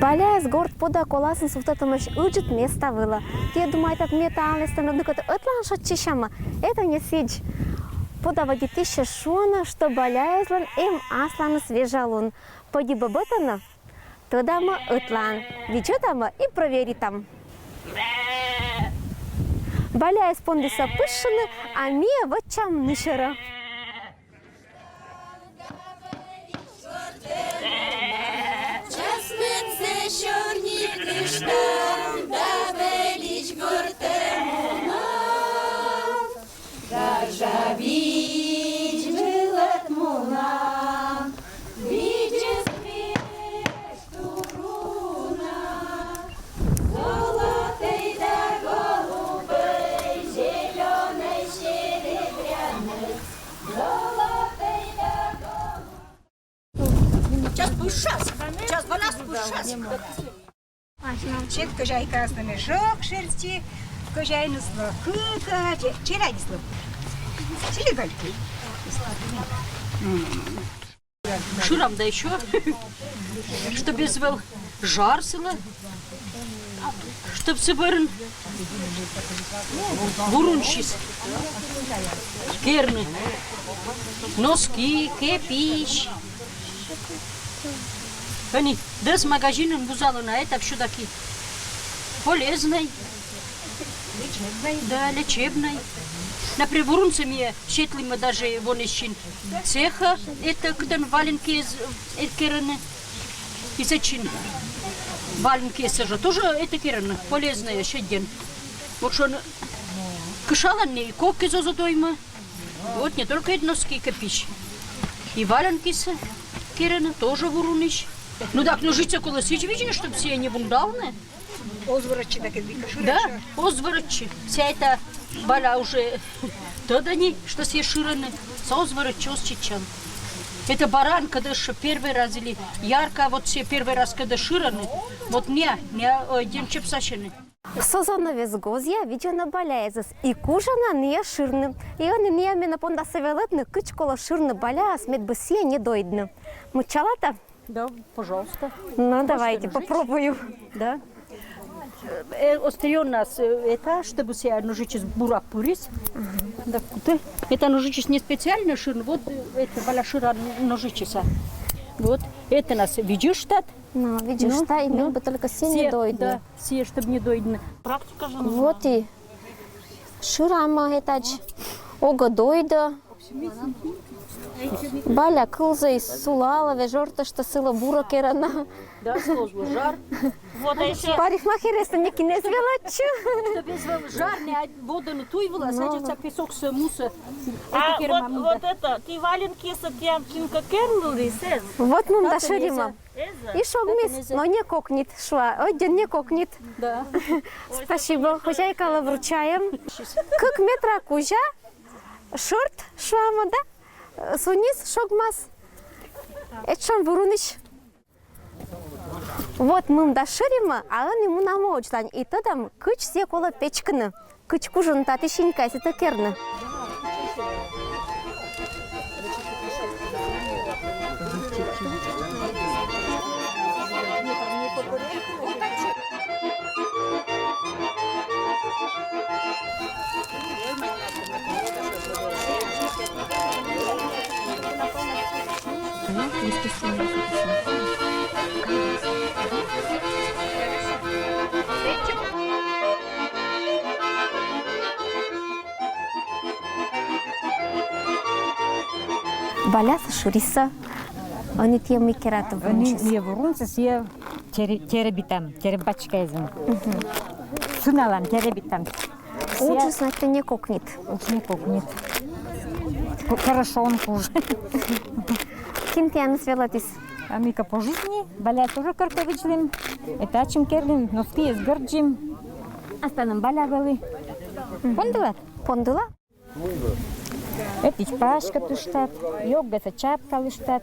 Баля с горд пода коласын суфтатымыш уджит места было. Те думают, от металла становится, отлан шотчишама. Это не сидь. Пода водитище шона, что балязлан им аслан свежалун. Поди бабатана, тогда мы отлан. Виджетама и провери там. Баля испондиса пышины, а мия вот чем нишера. Чорні кришталь, да велич гортемона, да жавить вилет мона, виде свечку руна, золотый да голубый, зеленый, серебряный, золотый да голубый. Сейчас будет шас, сейчас 12 будет шас. Чет кожай красный мешок шерсти, кожай несло хыка, чера несло. Серегальки. Ширам да еще, чтоб извел жарсила, чтоб сыбырын бурунчис, керны, носки, кепищ. Они, да с магазином бузала на это все-таки полезной, да, лечебной. Например, бурунцами щетли мы даже вон еще цеха, это когда валенки из керны, и зачин. Валенки сажа, тоже это керна, полезная щеден. Вот что кашаланные коки зазадойма, вот не только носки кепищ, и валенки с керна тоже бурунищ. Ну так, ну життя колосич, видишь, чтобы все не бундавны? Озворочи так и кашура. Да, озворочи. Вся эта баля уже тогда не, что все ширены, с озворочи, осчичан. Это баран, когда еще первый раз или ярко, вот все первый раз, когда ширены, вот не демчеп сашены. Созонове згозя виджена балязас и кужана не ширны. И он не амена понда севелетны кычкола ширны баля, смет бысье не дойдны. Мучалата? Да, пожалуйста. Ну, давайте, попробую. Да. Острие у нас это, чтобы все ножичек бурак пурис. Да, это ножичек не специально ширный, вот это баля шира ножичеса. Вот, это нас видишь штат. Ну, видишь, что имел бы только все не дойдны. Да, все, чтобы не дойдны. Практика же нужна. Вот и ширама этач, ого дойда. Баля кылза сулала, вежорта, что сыла бура керана. Да, сложно, жар. Вот еще. Парикмахерство не кинес велачу. Чтобы извел жар, не воду не туйвала, садится песок с муса. А вот это, ты валенки с тем кинка кернули, сез. Вот мум да ширима. И шогмис, но не кокнет шла. Ой, день не кокнет. Да. Спасибо, хозяйка вручаем. Как метра кужа, шорт швама, да? Сунис шогмас. Это шам буруниш. Вот мы да ширима, а он ему намочтан. И то там кыч все кола печканы. Кыч кужун таты шинька, это керны. Баляса шуриса, они тем керата Они не врунцы, все теребитам, теребачка езем. Суналам теребитам. лучше знать, ты не кокнет. Уж не кокнет. Хорошо он хуже. Кем ты свелатис? А мика по жизни, баля тоже карковичлим. Это чем керлим, носки с горджим. Останем баля были. Пондула? Пондула? Это пашка туштат, йога за чапка лиштат.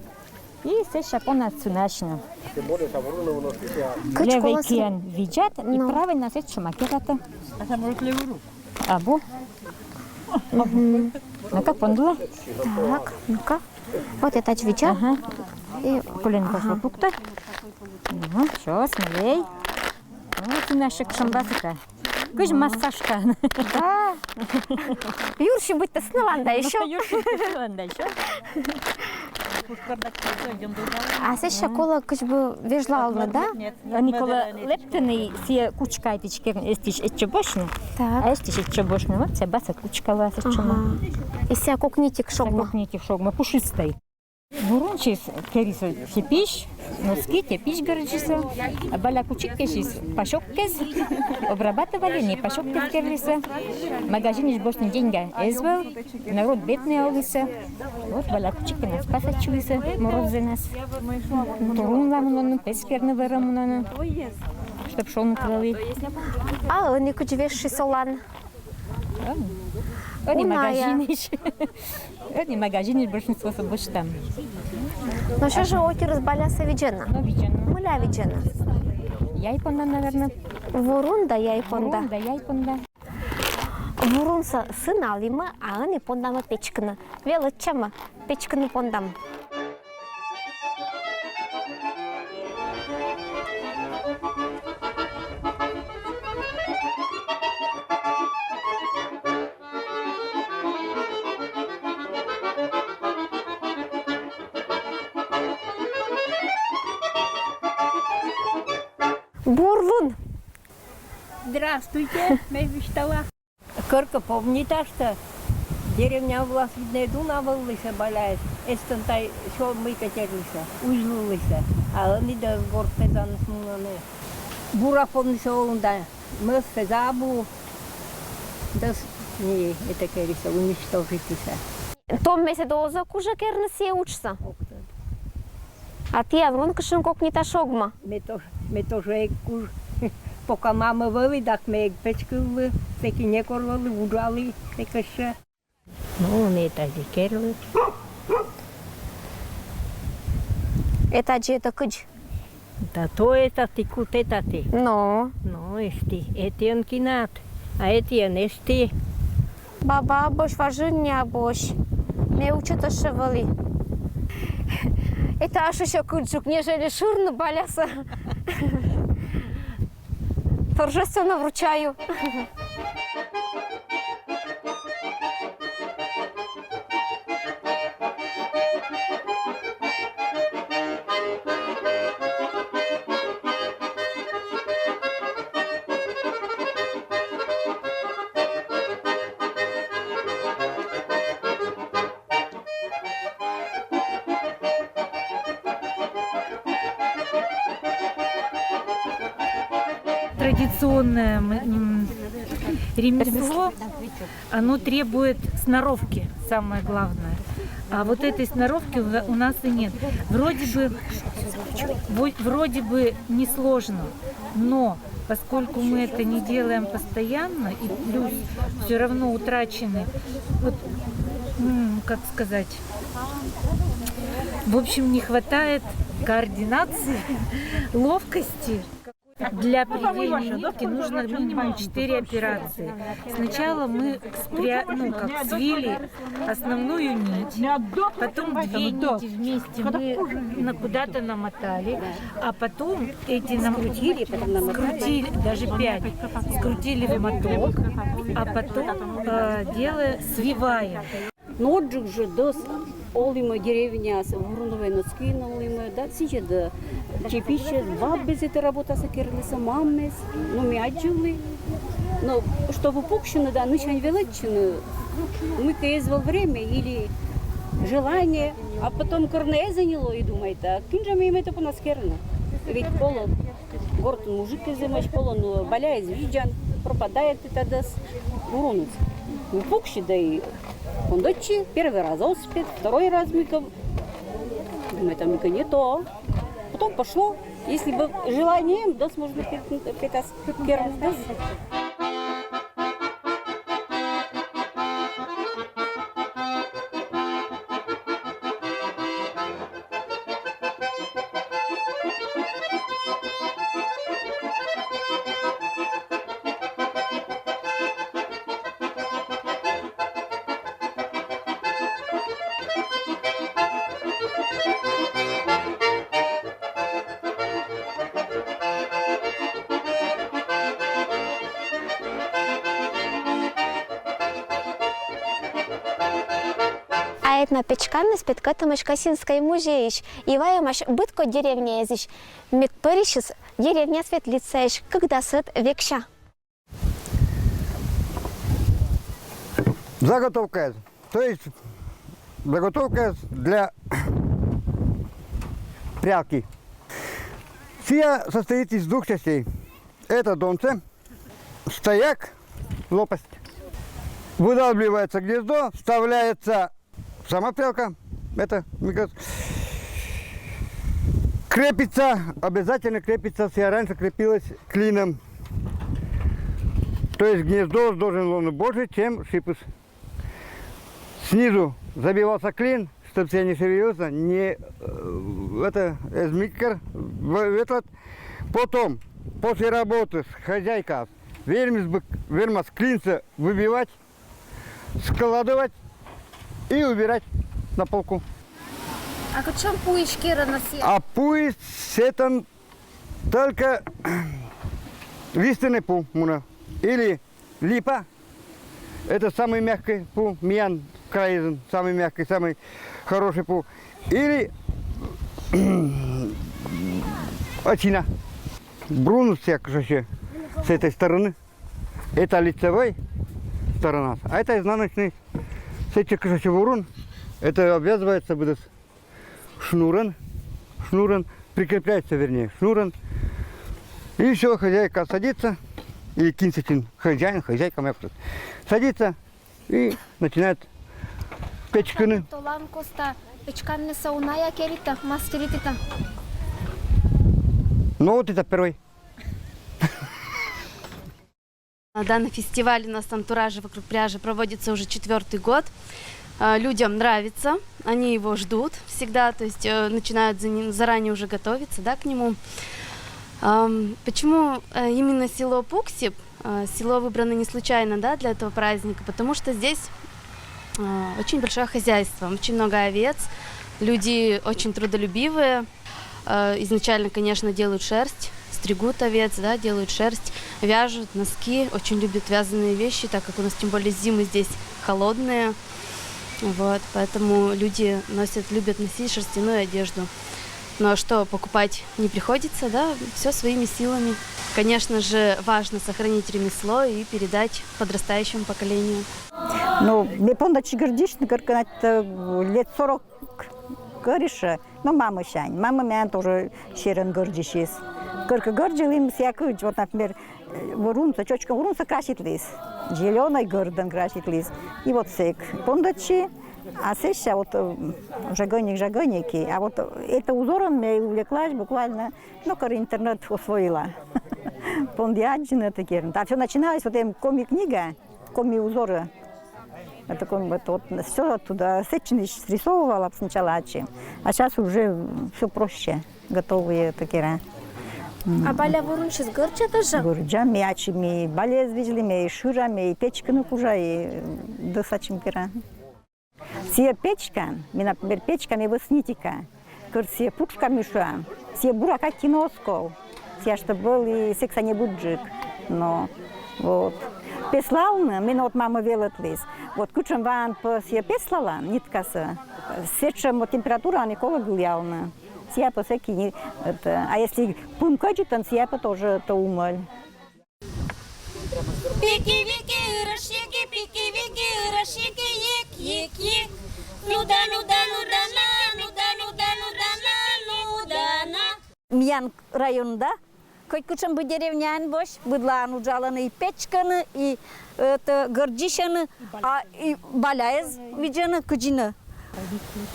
И все шапона цунашно. Левый кен видят и правый носит шумакерата. А там может левую руку? Абу. Ну-ка, пондула. Так, ну-ка. Вот это чвича. Ага. И Колен пошло пукта. Ну, все, смелей. Вот и наша кшамбасика. Кыж массажка. Да. Юрши быть-то сыныланда еще. А сеш школа кыш бы вежлална, да? Никола Лептений все кучка этички, эстиш этчебошны. Так. А эстиш этчебошны. Вот вся баса кучка лас этчема. Ага. И ся кокнитик шогма. Сакокнитик шогма пушистой. Бурунчис кериса хипиш, носки тепиш горчиса, а баля кучик кешис пашок кез, обрабатывали не пашок кез кериса, магазиниш бошны деньга эзвал, народ бедный алыса, вот баля кучик нас пасачуиса, мороз за нас, турун ламунон, пескерны варамунон, чтоб шон клали. А они кыч веши солан. Они Уная. магазиниш большинство больше там. Ну что же оки разбаляса виджена? Но видно. Мыля виджена. Яйпонда, наверное. Ворунда яйпонда. Да, яйпонда. Ворунса сыналима, а они пондама печкана. Вела чама печканы пондам. Бурлун. Здравствуйте, Мевиштала. Кырка помните, что деревня у вас, видно, дуна вылыса баляет. Эстонтай, что мы катерилися, узлулися. А они да горд пезан смуланы. Бура помнится олунда. Мы фезабу. Да не, это кериса, уничтожитися. Том месе доза кужа керна се учса. А ти аврон кышын кокнита шогма. Мы тоже кур. Пока мама вели, так мы печкали, всеки не корвали, удрали, всеки. Ну, они так и керли. Это же это кыч. Да то это ты, кут это ты. Но. Ну, эти он кинат, а эти он эсти. Баба бош важин не бош. Me учат шевали. Это аж еще кыджук, нежели шурна баляса. Торжественно вручаю. Традиционное ремесло, оно требует сноровки, самое главное. А вот этой сноровки у нас и нет. Вроде бы несложно, но поскольку мы это не делаем постоянно, и плюс все равно утрачены, вот, как сказать, в общем, не хватает координации, ловкости. Для приведения нитки нужно минимум 4 операции. Сначала мы свили основную нить, потом 2 нити вместе мы куда-то намотали, а потом эти скрутили, даже 5, скрутили в моток, а потом свиваем. Ноджик же дос олима деревня с грунтовой носки на олима, да, сейчас да, чепище, бабы это работа с кирлиса, мамы, ну мячили, но что в упукшено, да, ничего величины, мы каезвал время или желание, а потом корнея заняло и думает, так, кинжа мы им это по нас керно, ведь поло, город мужик из земли, поло, но баляет виджан, пропадает это дос, урунуц, в упукше, да и он дочи первый раз успеет, второй раз Мика, думаю, там Мика не то. Потом пошло, если бы желанием, да, можно питать керн. на печканны спит катамыш Касинской музеиш. И ваямаш бытко деревня езиш. Мед паришис деревня светлицаиш, когда сет векша. Заготовка. То есть заготовка для прялки. Сия состоит из двух частей. Это донце, стояк, лопасть. Выдавливается гнездо, вставляется сама прялка. Это крепится, обязательно крепится. Я раньше крепилась клином. То есть гнездо должен быть больше, чем шипус. Снизу забивался клин, чтобы я не шевелился, не микер, потом, после работы с хозяйкой, вермас клинца выбивать, складывать и убирать на полку. А к чему пуишь кира на все? А пуишь это только лиственный пу, или липа. Это самый мягкий пу, миян краизен, самый мягкий, самый хороший пу. Или очина. Брунус с этой стороны. Это лицевая сторона, а это изнаночный. С этих бурун. Это обвязывается будет шнуром, прикрепляется, вернее, шнуром. И все, хозяйка садится. Или кинсетин, хозяйка моя садится и начинает печканы. Толан коста печканны сауная керита, мастеритита. Ну вот это первый. Данный фестиваль у нас антуражи вокруг пряжи проводится уже 4-й год. Людям нравится, они его ждут всегда, то есть начинают заранее уже готовиться, да, к нему. Почему именно село Пуксип? Село выбрано не случайно, да, для этого праздника, потому что здесь очень большое хозяйство, очень много овец, люди очень трудолюбивые, изначально, конечно, делают шерсть, стригут овец, да, делают шерсть, вяжут носки, очень любят вязаные вещи, так как у нас тем более зимы здесь холодные, вот, поэтому люди любят носить шерстяную одежду. Ну а что, покупать не приходится, да, все своими силами. Конечно же, важно сохранить ремесло и передать подрастающему поколению. Ну, мне помнится, лет 40 гориша, но мама щань. Мама меня тоже щерен гордишь есть. Гордил им всякую, вот, например, ворунца, чочка ворунца красит лис. Зеленый гордон красит лис. И вот сек. Помнится, а сейчас вот жагоники, а вот это узором я увлеклась буквально, ну, как интернет освоила. Пондиаджина такие. А все начиналось, вот эта коми-книга, коми-узоры. Это вот все оттуда сечный срисовывала сначала, а сейчас уже все проще, готовые такие. А баля ворунчи с горча тоже? Горча, мячами, баля с визлями, ширами, печками кужа и досачим кира. Все печка, например, печками выснитика, все пучками шла, все бурака киносков, все что был и секса не буджик, но вот. Песлална, меня вот мама велотлис, вот кучем ван по все песлала, ниткаса, сечем температура никого гуляла, все по всякие, а если пункачит, он все тоже то умоль. Пики-вики, рашики, пики-вики, рашики, ек-ек-ек. Ну-да. Миян районда, хоть кучем бы деревнян бош, быдлану джаланы и печканы, и это гордишаны, а и баляез виджаны куджина.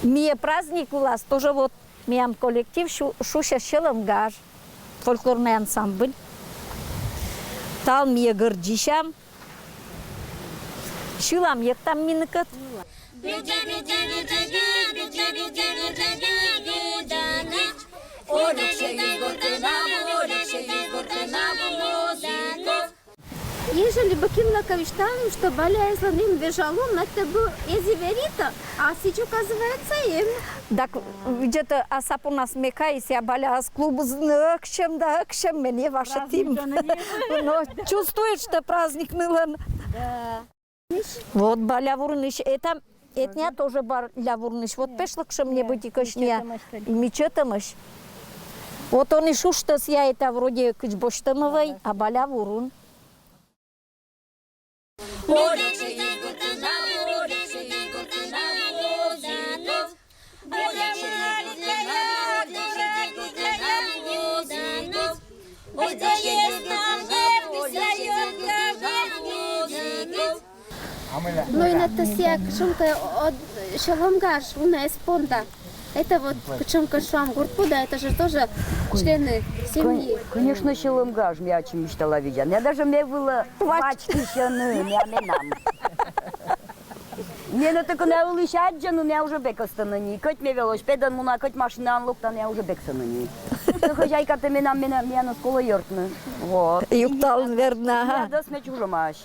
Мие праздник у нас тоже вот, миян коллектив шуша шеломгар, фольклорный ансамбль. Тал мие гордишам, шилам ек там миныкат. Ежели бы Кимлакович там, что баля слоним вежалом, это был изиверита, а сейчас оказывается им. Так где-то асап у нас мекайся, я баля с клуба знакшем, да, акшем, мне ваша тим. Но чувствует, что праздник нылан. Вот баля вурниш, это Этня тоже бар для вурныш. Вот пешлок, что мне быть и кошня и мечетамыш. Вот он и шуштас я это вроде кычбоштамовой, а баля вурун. Ну и на то сия кшумка от шаломгаш у нас понда. Это вот кшумка шам гуртпуда, это же тоже члены семьи. Конечно, шаломгаш я очень мечтала видеть. Я даже мне было пачки щены, нам. Мне на такой не улышать, но я уже бекался на ней. Хоть мне велосипедан, муна, хоть машина анлуктан, я уже бекался на ней. Хозяйка ты меня на школу йортна. Вот. Юктал, верно. Я до смеч уже маш.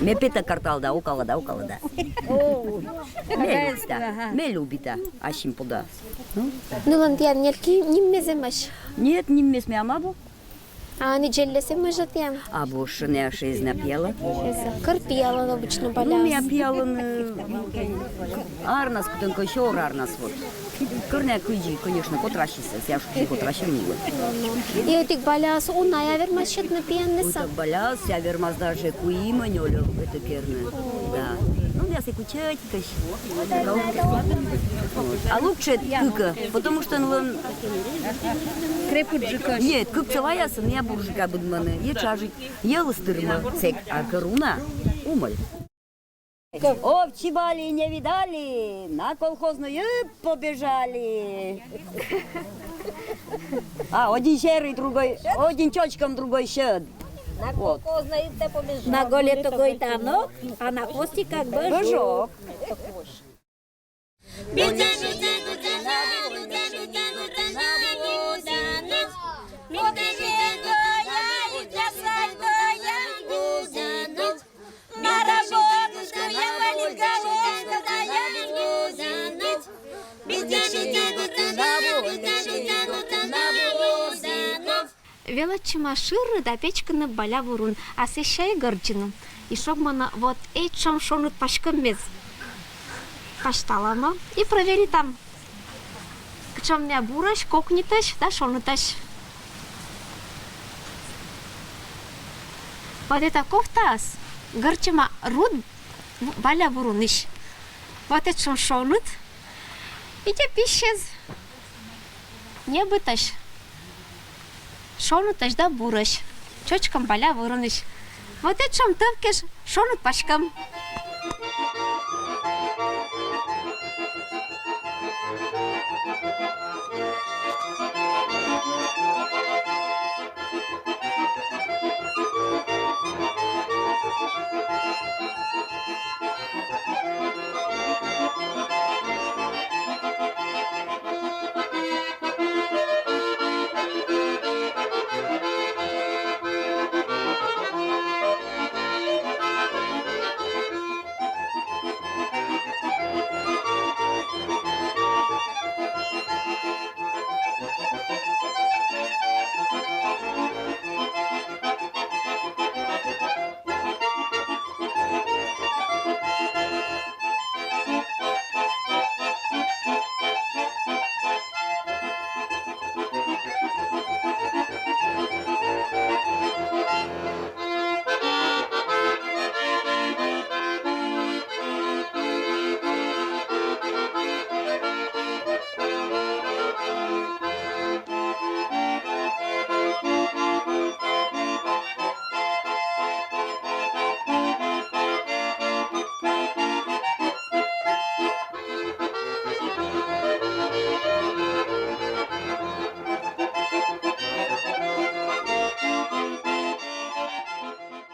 Ме пета карталда, около да. Ме любита, ашим пода. Ну ландиян нельки ниммеземеш. Нет, не месме амабу. А они джеллесе может я. А больше не ошиз напела. Карпиала обычно Ну, баляс. я пела арнас, кто еще арнас вот. Корня куджи, конечно, потращится, я уж потращивала. И этих баляс у на я вермас счет на пианниса. Вот баляс, я вермас даже куима нёлю, это керна. Да. Ну, я секучать, а лучше кыка, потому что он Крепуджика. нет, как целая сын, я буржика будманы, я чажить, я лыстырма, цек, а коруна, умоль. Овчи бали не видали, на колхозную побежали. А, один серый, другой, один чочком, другой щет. Вот. На голе такой танок, а на хвосте как бы Божок. Величима ширы да печка на баля вурун, а сещай горджину. И шок мана вот эчом шонут пашком мез. Пашталама и провери там. Кчом не бураш, кокниташ, да шонуташ. Вот это кофтас, горчима руд баля вуруниш. Вот эчом шонут. И те пищез. Не быташ. Шонут да бураш. Чочком баля вуруниш. Вот это чем тывкеш, шонут пашкам.